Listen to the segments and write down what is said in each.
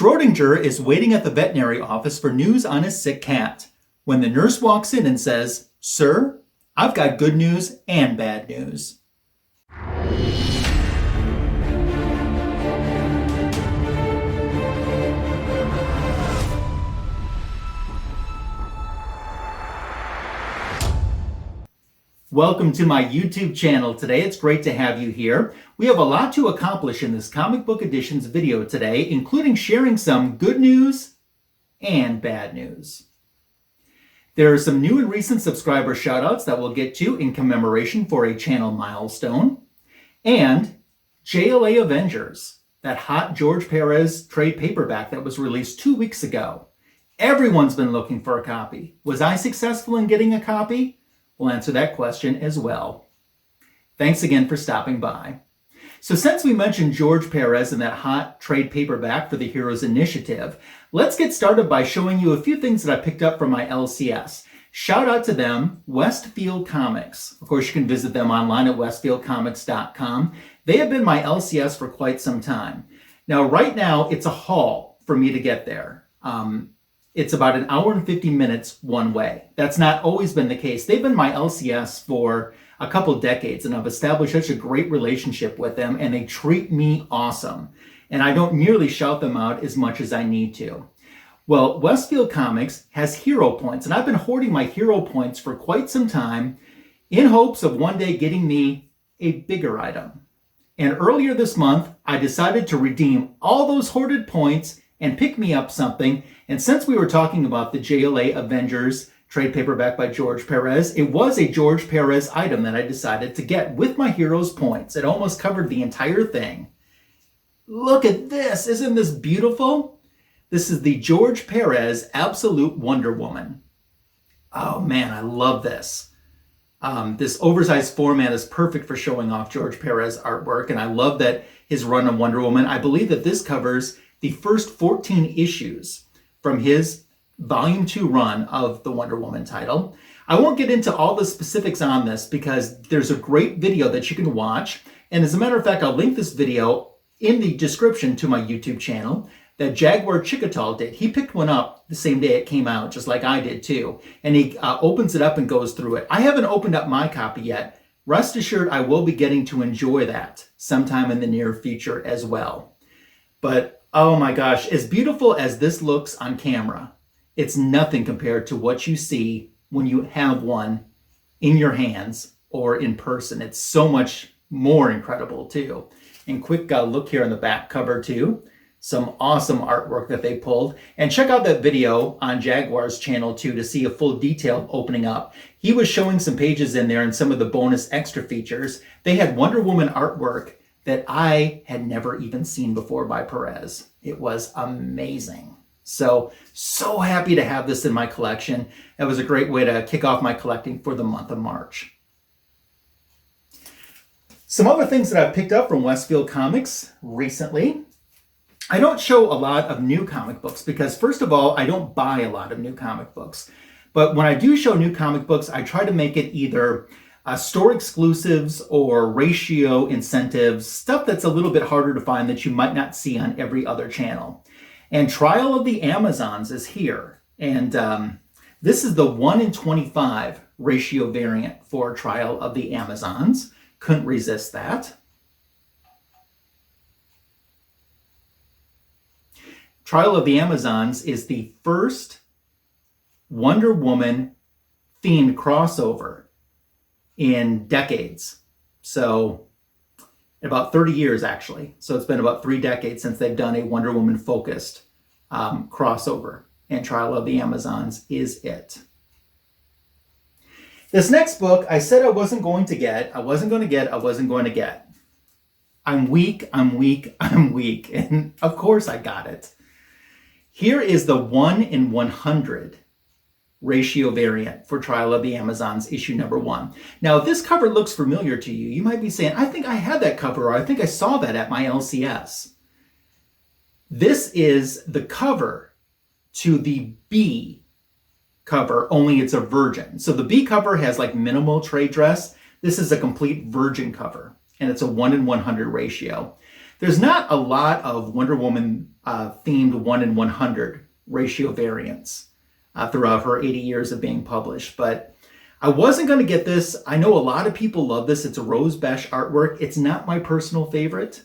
Schrodinger is waiting at the veterinary office for news on his sick cat when the nurse walks in and says, "Sir, I've got good news and bad news." Welcome to my YouTube channel today. It's great to have you here. We have a lot to accomplish in this comic book editions video today, including sharing some good news and bad news. There are some new and recent subscriber shoutouts that we'll get to in commemoration for a channel milestone. And JLA Avengers, that hot George Perez trade paperback that was released 2 weeks ago. Everyone's been looking for a copy. Was I successful in getting a copy? We'll answer that question as well. Thanks again for stopping by. So since we mentioned George Perez and that hot trade paperback for the Heroes Initiative, let's get started by showing you a few things that I picked up from my LCS. Shout out to them, Westfield Comics. Of course, you can visit them online at westfieldcomics.com. They have been my LCS for quite some time. Now, right now, it's a haul for me to get there. It's about an hour and 50 minutes one way. That's not always been the case. They've been my LCS for a couple decades, and I've established such a great relationship with them, and they treat me awesome. And I don't nearly shout them out as much as I need to. Well, Westfield Comics has hero points, and I've been hoarding my hero points for quite some time in hopes of one day getting me a bigger item. And earlier this month, I decided to redeem all those hoarded points and pick me up something. And since we were talking about the JLA Avengers trade paperback by George Perez, it was a George Perez item that I decided to get with my heroes points. It almost covered the entire thing. Look at this. Isn't this beautiful? This is the George Perez Absolute Wonder Woman. Oh man, I love this. This oversized format is perfect for showing off George Perez artwork, and I love that his run on Wonder Woman. I believe that this covers the first 14 issues from his Volume 2 run of the Wonder Woman title. I won't get into all the specifics on this because there's a great video that you can watch. And as a matter of fact, I'll link this video in the description to my YouTube channel that Jaguar Chicatal did. He picked one up the same day it came out, just like I did too. And he opens it up and goes through it. I haven't opened up my copy yet. Rest assured, I will be getting to enjoy that sometime in the near future as well. But oh my gosh, as beautiful as this looks on camera, it's nothing compared to what you see when you have one in your hands or in person. It's so much more incredible too. And quick look here on the back cover too. Some awesome artwork that they pulled. And check out that video on Jaguar's channel too to see a full detailed opening up. He was showing some pages in there and some of the bonus extra features. They had Wonder Woman artwork that I had never even seen before by Perez. It was amazing. So happy to have this in my collection. That was a great way to kick off my collecting for the month of March. Some other things that I've picked up from Westfield Comics recently. I don't show a lot of new comic books because, first of all, I don't buy a lot of new comic books. But when I do show new comic books, I try to make it either store exclusives or ratio incentives, stuff that's a little bit harder to find that you might not see on every other channel. And Trial of the Amazons is here. And this is the 1 in 25 ratio variant for Trial of the Amazons. Couldn't resist that. Trial of the Amazons is the first Wonder Woman themed crossover in decades. So about 30 years actually. So it's been about 3 decades since they've done a Wonder Woman focused crossover, and Trial of the Amazons is it. This next book I said I wasn't going to get. I'm weak, and of course I got it. Here is the 1 in 100 ratio variant for Trial of the Amazons, issue number 1. Now, if this cover looks familiar to you, you might be saying, I think I had that cover, or I think I saw that at my LCS. This is the cover to the B cover, only it's a virgin. So the B cover has like minimal trade dress. This is a complete virgin cover, and it's a 1 in 100 ratio. There's not a lot of Wonder Woman themed 1 in 100 ratio variants throughout her 80 years of being published, but I wasn't going to get this. I know a lot of people love this. It's a Rose Besch artwork. It's not my personal favorite.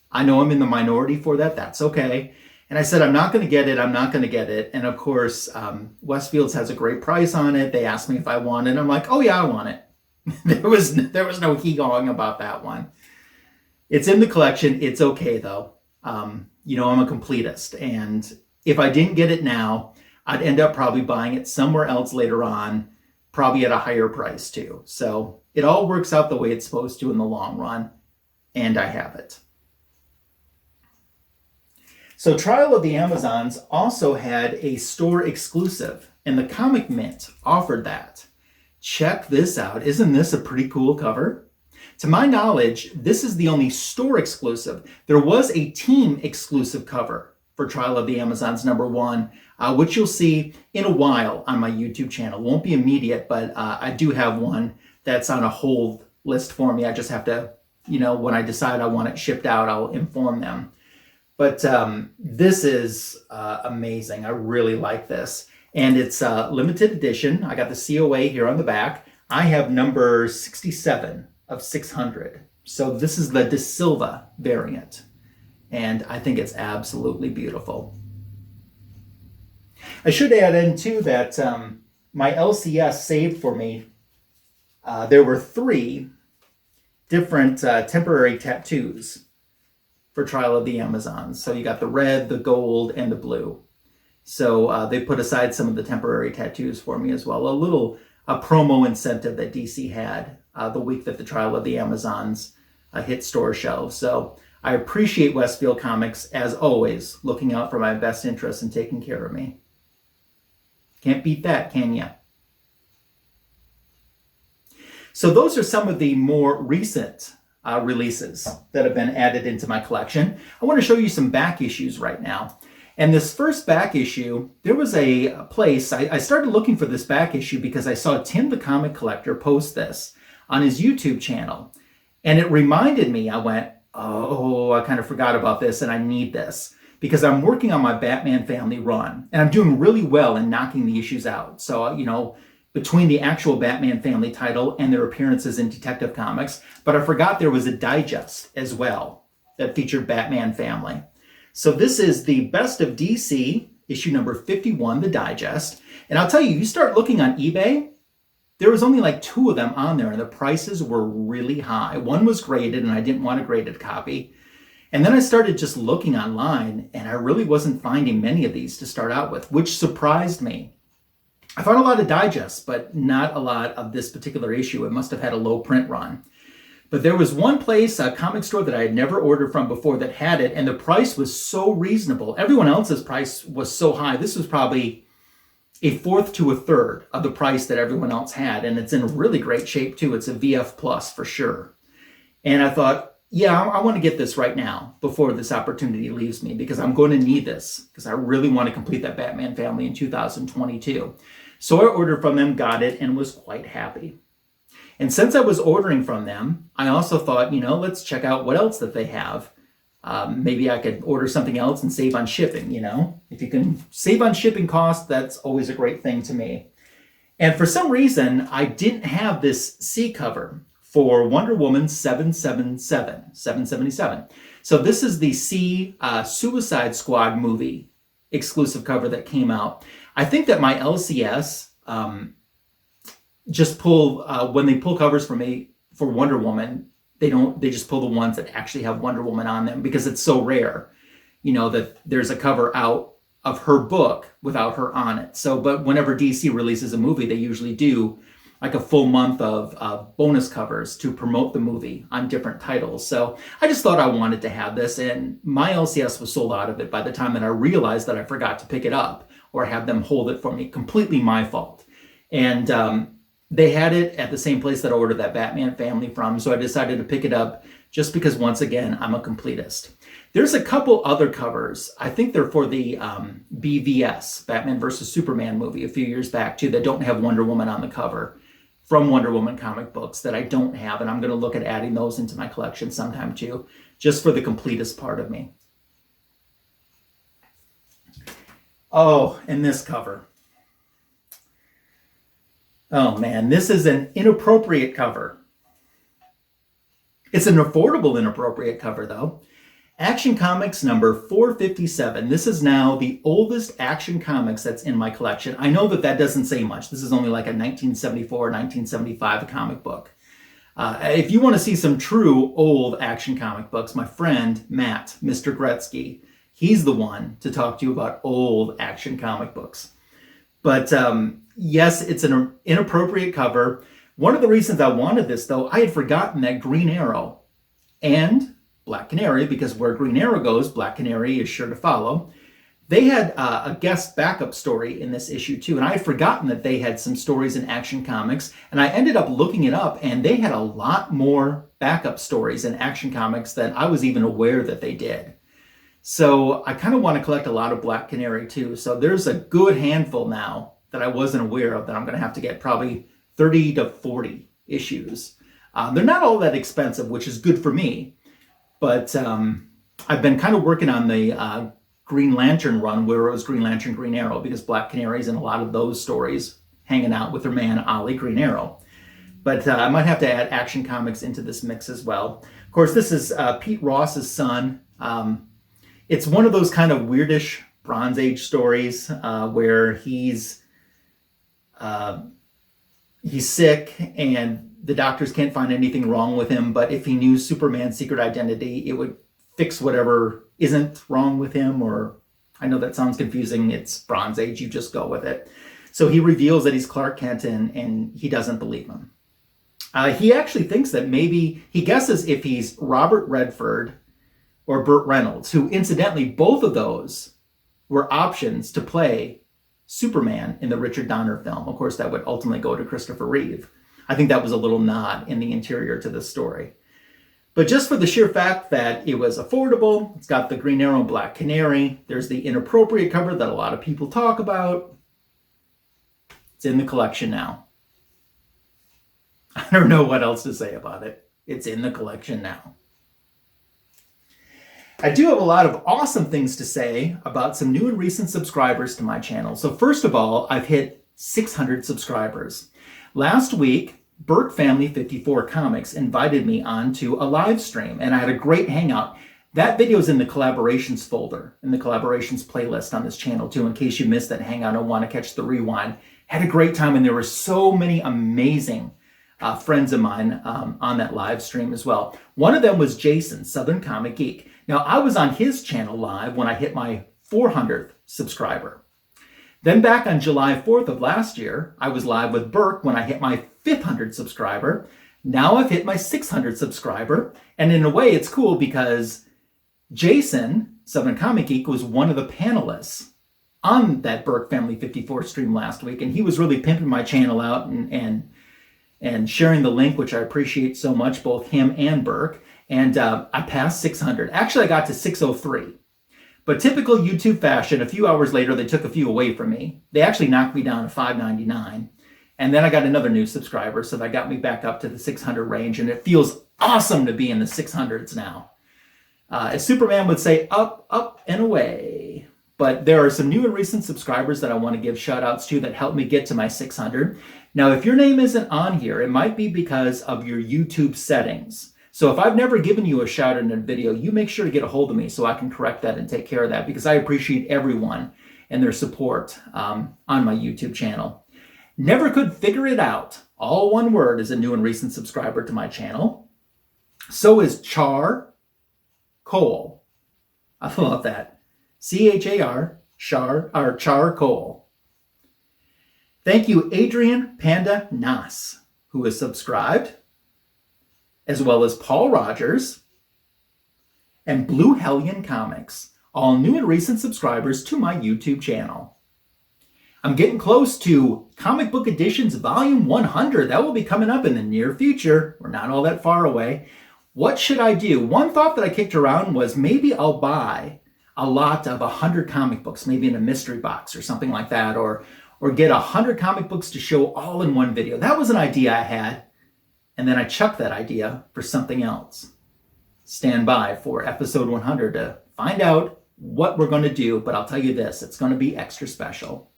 I know I'm in the minority for that. That's okay. And I said, I'm not going to get it. I'm not going to get it. And of course, Westfield's has a great price on it. They asked me if I want it. I'm like, oh yeah, I want it. There was no he-hawing about that one. It's in the collection. It's okay though. You know, I'm a completist. And if I didn't get it now, I'd end up probably buying it somewhere else later on, probably at a higher price too. So it all works out the way it's supposed to in the long run. And I have it. So Trial of the Amazons also had a store exclusive, and the Comic Mint offered that. Check this out. Isn't this a pretty cool cover? To my knowledge, this is the only store exclusive. There was a team exclusive cover for Trial of the Amazons #1, which you'll see in a while on my YouTube channel. Won't be immediate, but I do have one that's on a hold list for me. I just have to, you know, when I decide I want it shipped out, I'll inform them. But this is amazing. I really like this. And it's limited edition. I got the COA here on the back. I have number 67 of 600. So this is the De Silva variant. And I think it's absolutely beautiful. I should add in too that my LCS saved for me. There were 3 different temporary tattoos for Trial of the Amazons. So you got the red, the gold, and the blue. So they put aside some of the temporary tattoos for me as well. A promo incentive that DC had the week that the Trial of the Amazons hit store shelves. So I appreciate Westfield Comics, as always, looking out for my best interests and taking care of me. Can't beat that, can ya? So those are some of the more recent releases that have been added into my collection. I want to show you some back issues right now. And this first back issue, there was a place, I started looking for this back issue because I saw Tim the Comic Collector post this on his YouTube channel. And it reminded me, I went, oh, I kind of forgot about this and I need this because I'm working on my Batman family run and I'm doing really well in knocking the issues out. So, you know, between the actual Batman family title and their appearances in Detective Comics, but I forgot there was a digest as well that featured Batman family. So this is the Best of DC, issue number 51, the digest. And I'll tell you, you start looking on eBay, there was only like 2 of them on there and the prices were really high. One was graded and I didn't want a graded copy. And then I started just looking online and I really wasn't finding many of these to start out with, which surprised me. I found a lot of digests, but not a lot of this particular issue. It must have had a low print run. But there was one place, a comic store that I had never ordered from before that had it, and the price was so reasonable. Everyone else's price was so high. This was probably a fourth to a third of the price that everyone else had, and it's in really great shape too. It's a VF Plus for sure. And I thought, yeah, I want to get this right now before this opportunity leaves me because I'm going to need this because I really want to complete that Batman family in 2022. So I ordered from them, got it, and was quite happy. And since I was ordering from them, I also thought, you know, let's check out what else that they have. Maybe I could order something else and save on shipping, you know. If you can save on shipping costs, that's always a great thing to me. And for some reason, I didn't have this C cover for Wonder Woman 777. So this is the C Suicide Squad movie exclusive cover that came out. I think that my LCS just pull, when they pull covers for me for Wonder Woman, they just pull the ones that actually have Wonder Woman on them because it's so rare, you know, that there's a cover out of her book without her on it. So, but whenever DC releases a movie, they usually do like a full month of bonus covers to promote the movie on different titles. So I just thought I wanted to have this, and my LCS was sold out of it by the time that I realized that I forgot to pick it up or have them hold it for me. Completely my fault. And they had it at the same place that I ordered that Batman family from, so I decided to pick it up just because, once again, I'm a completist. There's a couple other covers. I think they're for the BVS, Batman vs. Superman movie a few years back, too, that don't have Wonder Woman on the cover from Wonder Woman comic books that I don't have, and I'm going to look at adding those into my collection sometime, too, just for the completist part of me. Oh, and this cover. Oh man, this is an inappropriate cover. It's an affordable inappropriate cover though. Action Comics number 457. This is now the oldest Action Comics that's in my collection. I know that doesn't say much. This is only like a 1974, 1975 comic book. If you want to see some true old Action comic books, my friend Matt, Mr. Gretzky, he's the one to talk to you about old Action comic books. But yes, it's an inappropriate cover. One of the reasons I wanted this, though, I had forgotten that Green Arrow and Black Canary, because where Green Arrow goes, Black Canary is sure to follow. They had a guest backup story in this issue too, and I had forgotten that they had some stories in Action Comics, and I ended up looking it up, and they had a lot more backup stories in Action Comics than I was even aware that they did. So I kind of want to collect a lot of Black Canary too. So there's a good handful now that I wasn't aware of that I'm going to have to get, probably 30 to 40 issues. They're not all that expensive, which is good for me. But I've been kind of working on the Green Lantern run where it was Green Lantern, Green Arrow, because Black Canary's in a lot of those stories hanging out with her man, Ollie Green Arrow. But I might have to add Action Comics into this mix as well. Of course, this is Pete Ross's son. It's one of those kind of weirdish Bronze Age stories where he's sick and the doctors can't find anything wrong with him, but if he knew Superman's secret identity, it would fix whatever isn't wrong with him. Or, I know that sounds confusing, it's Bronze Age, you just go with it. So he reveals that he's Clark Kent and he doesn't believe him. He actually thinks that maybe, he guesses if he's Robert Redford or Burt Reynolds, who incidentally, both of those were options to play Superman in the Richard Donner film. Of course, that would ultimately go to Christopher Reeve. I think that was a little nod in the interior to this story. But just for the sheer fact that it was affordable, it's got the Green Arrow and Black Canary, there's the inappropriate cover that a lot of people talk about. It's in the collection now. I don't know what else to say about it. It's in the collection now. I do have a lot of awesome things to say about some new and recent subscribers to my channel. So first of all, I've hit 600 subscribers. Last week, Burke Family 54 Comics invited me onto a live stream, and I had a great hangout. That video is in the collaborations folder, in the collaborations playlist on this channel too, in case you missed that hangout and want to catch the rewind. Had a great time, and there were so many amazing friends of mine on that live stream as well. One of them was Jason, Southern Comic Geek. Now, I was on his channel live when I hit my 400th subscriber. Then back on July 4th of last year, I was live with Burke when I hit my 500th subscriber. Now I've hit my 600th subscriber. And in a way, it's cool because Jason, Southern Comic Geek, was one of the panelists on that Burke Family 54 stream last week. And he was really pimping my channel out and sharing the link, which I appreciate so much, both him and Burke. And I passed 600. Actually, I got to 603. But typical YouTube fashion, a few hours later, they took a few away from me. They actually knocked me down to 599. And then I got another new subscriber, so that got me back up to the 600 range. And it feels awesome to be in the 600s now. As Superman would say, up, up, and away. But there are some new and recent subscribers that I want to give shout outs to that helped me get to my 600. Now, if your name isn't on here, it might be because of your YouTube settings. So if I've never given you a shout out in a video, you make sure to get a hold of me so I can correct that and take care of that, because I appreciate everyone and their support on my YouTube channel. Never could figure it out. All one word is a new and recent subscriber to my channel. So is Char Cole. I love that. C-H-A-R, Char Cole. Thank you, Adrian Panda Nas, who is subscribed, as well as Paul Rogers and Blue Hellion Comics, all new and recent subscribers to my YouTube channel. I'm getting close to Comic Book Editions Volume 100. That will be coming up in the near future. We're not all that far away. What should I do? One thought that I kicked around was maybe I'll buy a lot of 100 comic books, maybe in a mystery box or something like that, or get 100 comic books to show all in one video. That was an idea I had. And then I chucked that idea for something else. stand by for episode 100 to find out what we're going to do, but I'll tell you this, it's going to be extra special.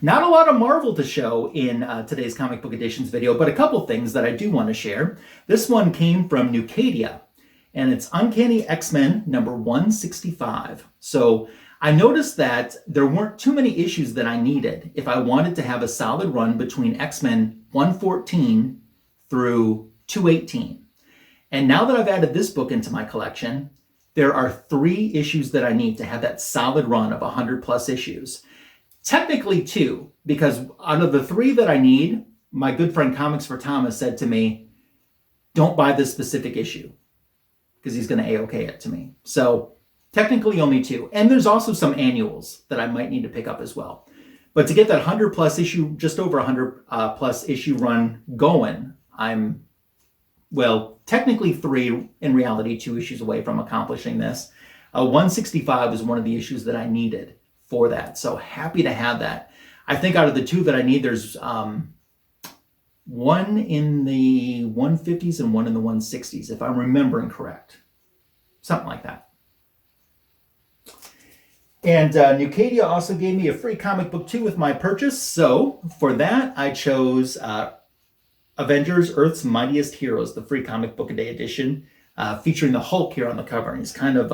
Not a lot of Marvel to show in today's comic book editions video, but a couple things that I do want to share. This one came from Nucadia, and it's Uncanny X-Men number 165. So I noticed that there weren't too many issues that I needed if I wanted to have a solid run between X-Men 114 through 218. And now that I've added this book into my collection, there are 3 issues that I need to have that solid run of 100 plus issues. Technically 2, because out of the 3 that I need, my good friend Comics for Thomas said to me, don't buy this specific issue, because he's going to A-OK it to me. So technically only 2. And there's also some annuals that I might need to pick up as well. But to get that 100 plus issue, just over 100 plus issue run going, I'm, well, technically 3, in reality 2 issues away from accomplishing this. 165 is one of the issues that I needed for that. So happy to have that. I think out of the 2 that I need, there's one in the 150s and one in the 160s, if I'm remembering correct. Something like that. And Nucadia also gave me a free comic book too with my purchase. So for that, I chose Avengers Earth's Mightiest Heroes, the free comic book a day edition, featuring the Hulk here on the cover. And he's kind of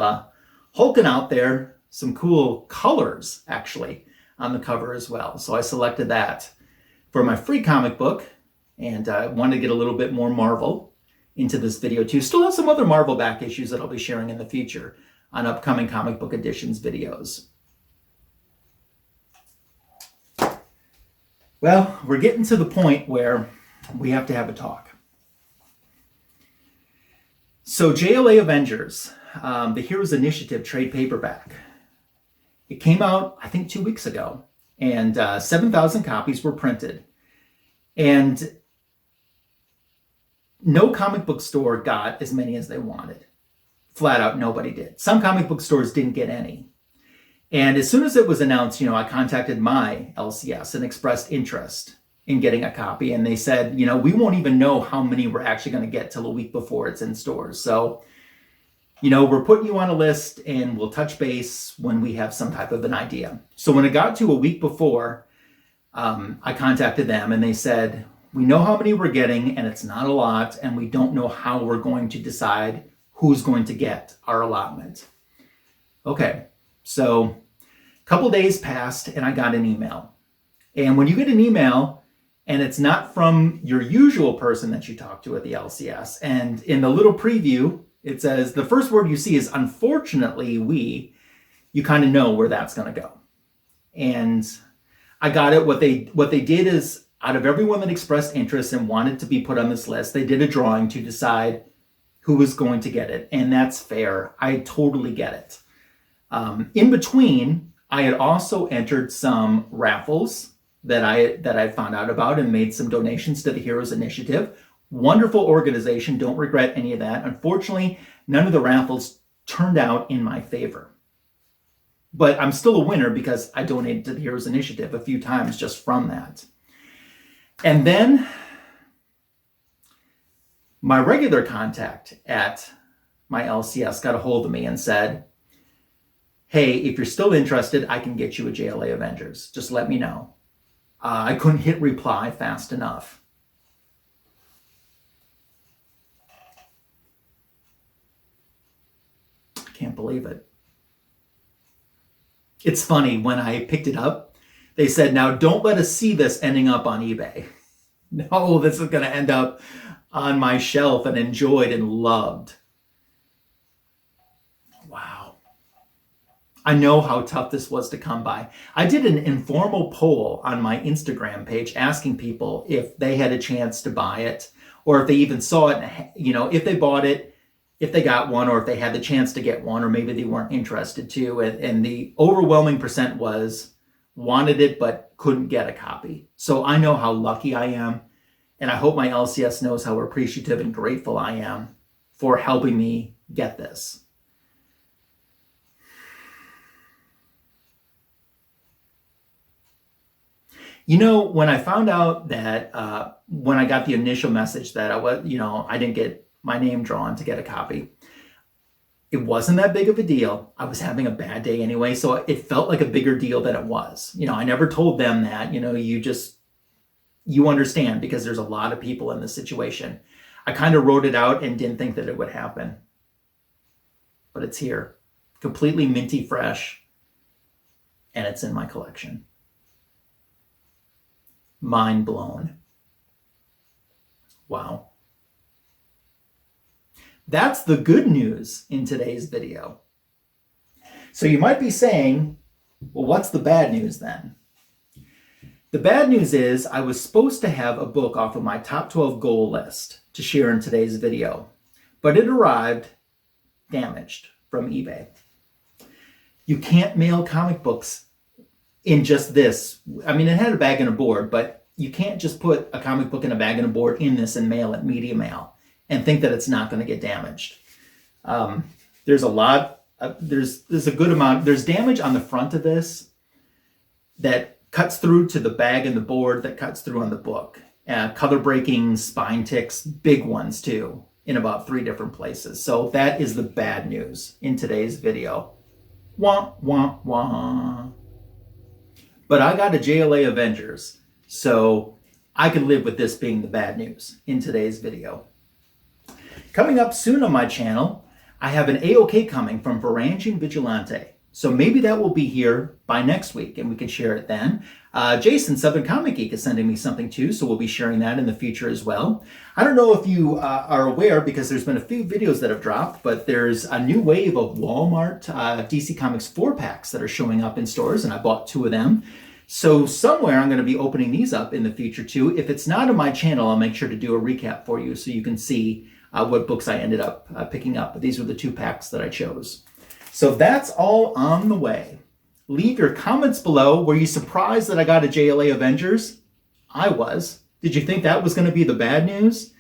hulking out there. Some cool colors, actually, on the cover as well. So I selected that for my free comic book, and I wanted to get a little bit more Marvel into this video too. Still have some other Marvel back issues that I'll be sharing in the future on upcoming comic book editions videos. Well, we're getting to the point where we have to have a talk. So JLA Avengers, the Heroes Initiative trade paperback. It came out, I think, 2 weeks ago, and 7,000 copies were printed. And no comic book store got as many as they wanted. Flat out, nobody did. Some comic book stores didn't get any. And as soon as it was announced, I contacted my LCS and expressed interest in getting a copy. And they said, we won't even know how many we're actually going to get till a week before it's in stores. So we're putting you on a list and we'll touch base when we have some type of an idea. So when it got to a week before, I contacted them and they said, we know how many we're getting and it's not a lot, and we don't know how we're going to decide who's going to get our allotment. Okay, so a couple days passed and I got an email. And when you get an email and it's not from your usual person that you talk to at the LCS, and in the little preview, it says the first word you see is unfortunately you kind of know where that's going to go. And I got it. What they did is, out of everyone that expressed interest and wanted to be put on this list, they did a drawing to decide who was going to get it. And that's fair. I totally get it. In between, I had also entered some raffles that I found out about and made some donations to the Heroes Initiative. Wonderful organization. Don't regret any of that. Unfortunately, none of the raffles turned out in my favor. But I'm still a winner because I donated to the Heroes Initiative a few times just from that. And then my regular contact at my LCS got a hold of me and said, hey, if you're still interested, I can get you a JLA Avengers. Just let me know. I couldn't hit reply fast enough. Can't believe it. It's funny, when I picked it up, they said, now don't let us see this ending up on eBay. No, this is going to end up on my shelf and enjoyed and loved. Wow. I know how tough this was to come by. I did an informal poll on my Instagram page asking people if they had a chance to buy it, or if they even saw it, if they bought it, if they got one, or if they had the chance to get one, or maybe they weren't interested to. And the overwhelming percent was wanted it but couldn't get a copy. So I know how lucky I am, and I hope my LCS knows how appreciative and grateful I am for helping me get this. When I found out that when I got the initial message that I didn't get my name drawn to get a copy. It wasn't that big of a deal. I was having a bad day anyway, so it felt like a bigger deal than it was. I never told them that, you understand because there's a lot of people in this situation. I kind of wrote it out and didn't think that it would happen. But it's here, completely minty fresh, and it's in my collection. Mind blown. Wow. That's the good news in today's video. So you might be saying, well, what's the bad news then? The bad news is I was supposed to have a book off of my top 12 goal list to share in today's video, but it arrived damaged from eBay. You can't mail comic books in just this. I mean, it had a bag and a board, but you can't just put a comic book in a bag and a board in this and mail it media mail and think that it's not going to get damaged. There's a lot, there's a good amount, there's damage on the front of this that cuts through to the bag and the board that cuts through on the book. Color breaking, spine ticks, big ones too, in about 3 different places. So that is the bad news in today's video. Wah, wah, wah. But I got a JLA Avengers, so I can live with this being the bad news in today's video. Coming up soon on my channel, I have an AOK coming from Varangian Vigilante. So maybe that will be here by next week and we can share it then. Jason, Southern Comic Geek, is sending me something too, so we'll be sharing that in the future as well. I don't know if you are aware, because there's been a few videos that have dropped, but there's a new wave of Walmart DC Comics 4-packs that are showing up in stores, and I bought 2 of them. So somewhere I'm going to be opening these up in the future too. If it's not on my channel, I'll make sure to do a recap for you so you can see what books I ended up picking up. But these were the 2 packs that I chose. So that's all on the way. Leave your comments below. Were you surprised that I got a JLA Avengers? I was. Did you think that was going to be the bad news?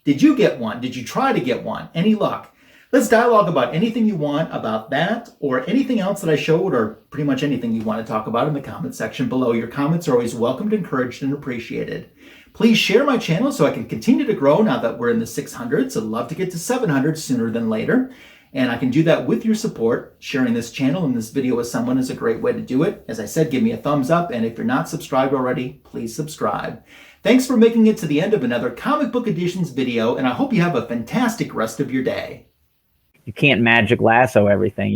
Did you get one? Did you try to get one? Any luck? Let's dialogue about anything you want about that or anything else that I showed, or pretty much anything you want to talk about in the comment section below. Your comments are always welcomed, encouraged, and appreciated. Please share my channel so I can continue to grow now that we're in the 600s. I'd love to get to 700 sooner than later. And I can do that with your support. Sharing this channel and this video with someone is a great way to do it. As I said, give me a thumbs up. And if you're not subscribed already, please subscribe. Thanks for making it to the end of another Comic Book Editions video. And I hope you have a fantastic rest of your day. You can't magic lasso everything.